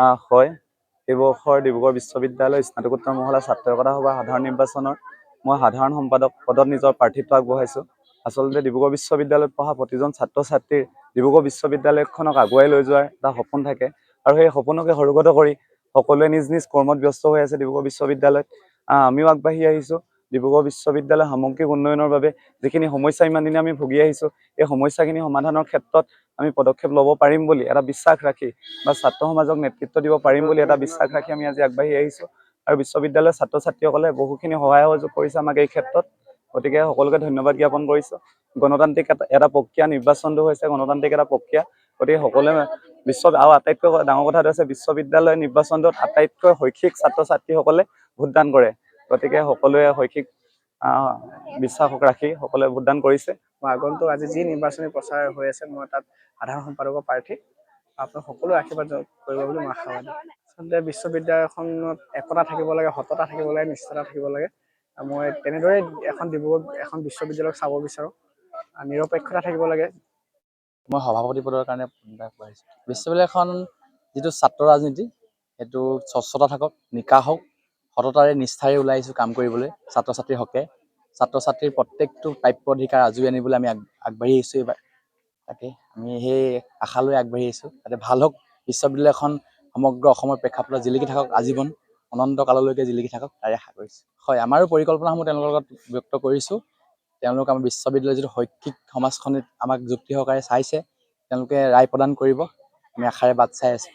হয়, এই বৰ্ষৰ ডিব্ৰুগড় বিশ্ববিদ্যালয় স্নাতকোত্তৰ মহলা ছাত্ৰ একতা সভা সাধাৰণ নিৰ্বাচনৰ মই সাধাৰণ সম্পাদক পদত নিজৰ প্ৰাৰ্থিত্ব আগবঢ়াইছোঁ। আচলতে ডিব্ৰুগড় বিশ্ববিদ্যালয়ত পঢ়া প্ৰতিজন ছাত্ৰ ছাত্ৰীৰ ডিব্ৰুগড় বিশ্ববিদ্যালয়খনক আগুৱাই লৈ যোৱাৰ এটা সপোন থাকে আৰু সেই সপোনকে সৰুগত কৰি সকলোৱে নিজ নিজ কৰ্মত ব্যস্ত হৈ আছে ডিব্ৰুগড় বিশ্ববিদ্যালয়ত। আমিও আগবাঢ়ি আহিছোঁ। ডিব্ৰুগড় বিশ্ববিদ্যালয় সামগ্ৰিক উন্নয়নৰ বাবে যিখিনি সমস্যা ইমান দিনে আমি ভুগি আহিছোঁ, এই সমস্যাখিনি সমাধানৰ ক্ষেত্ৰত আমি পদক্ষেপ ল'ব পাৰিম বুলি এটা বিশ্বাস ৰাখি বা ছাত্ৰ সমাজক নেতৃত্ব দিব পাৰিম বুলি এটা বিশ্বাস ৰাখি আমি আজি আগবাঢ়ি আহিছোঁ। আৰু বিশ্ববিদ্যালয়ৰ ছাত্ৰ ছাত্ৰীসকলে বহুখিনি সহায় সহযোগ কৰিছে আমাক এই ক্ষেত্ৰত। গতিকে সকলোকে ধন্যবাদ জ্ঞাপন কৰিছোঁ। গণতান্ত্ৰিক এটা প্ৰক্ৰিয়া, নিৰ্বাচনটো হৈছে গণতান্ত্ৰিক এটা প্ৰক্ৰিয়া। গতিকে সকলোৱে আৰু আটাইতকৈ ডাঙৰ কথাটো হৈছে বিশ্ববিদ্যালয় নিৰ্বাচনটোত আটাইতকৈ শৈক্ষিক ছাত্ৰ ছাত্ৰীসকলে ভোটদান কৰে। গতিকে সকলোৱে শৈক্ষিক বিশ্বাসক ৰাখি সকলোৱে ভোটদান কৰিছে। মই আগন্তুক আজি যি নিৰ্বাচনী প্ৰচাৰ হৈ আছে, মই তাত সাধাৰণ সম্পাদকৰ প্ৰাৰ্থী। আপোনাক সকলো আশীৰ্বাদ কৰিব বুলি মই আশাবাদী। আচলতে বিশ্ববিদ্যালয়খনত একতা থাকিব লাগে, সততা থাকিব লাগে, নিষ্ঠতা থাকিব লাগে। মই তেনেদৰে এখন বিশ্ববিদ্যালয়ক চাব বিচাৰোঁ। নিৰপেক্ষতা থাকিব লাগে। মই সভাপতি পদৰ কাৰণে আগবাঢ়িছোঁ। বিশ্ববিদ্যালয়খন যিটো ছাত্ৰ ৰাজনীতি, সেইটো স্বচ্ছতা থাকক, নিকা হওক, সততাৰে নিষ্ঠাৰে ওলাই আহিছোঁ কাম কৰিবলৈ ছাত্ৰ ছাত্ৰীৰ হকে। ছাত্ৰ ছাত্ৰীৰ প্ৰত্যেকটো প্ৰাপ্য অধিকাৰ আজৰি আনিবলৈ আমি আগবাঢ়ি আহিছোঁ এইবাৰ। তাকে আমি সেই আশা লৈ আগবাঢ়ি আহিছোঁ, যাতে ভাল হওক বিশ্ববিদ্যালয়খন, সমগ্ৰ অসমৰ প্ৰেক্ষাপটত জিলিকি থাকক, আজীৱন অনন্ত কাললৈকে জিলিকি থাকক, তাৰে আশা কৰিছোঁ। হয়, আমাৰো পৰিকল্পনাসমূহ তেওঁলোকৰ লগত ব্যক্ত কৰিছোঁ। তেওঁলোক আমাৰ বিশ্ববিদ্যালয়ৰ যিটো শৈক্ষিক সমাজখনে আমাক যুক্তি সহকাৰে চাইছে, তেওঁলোকে ৰায় প্ৰদান কৰিব। আমি আশাৰে বাট চাই আছোঁ।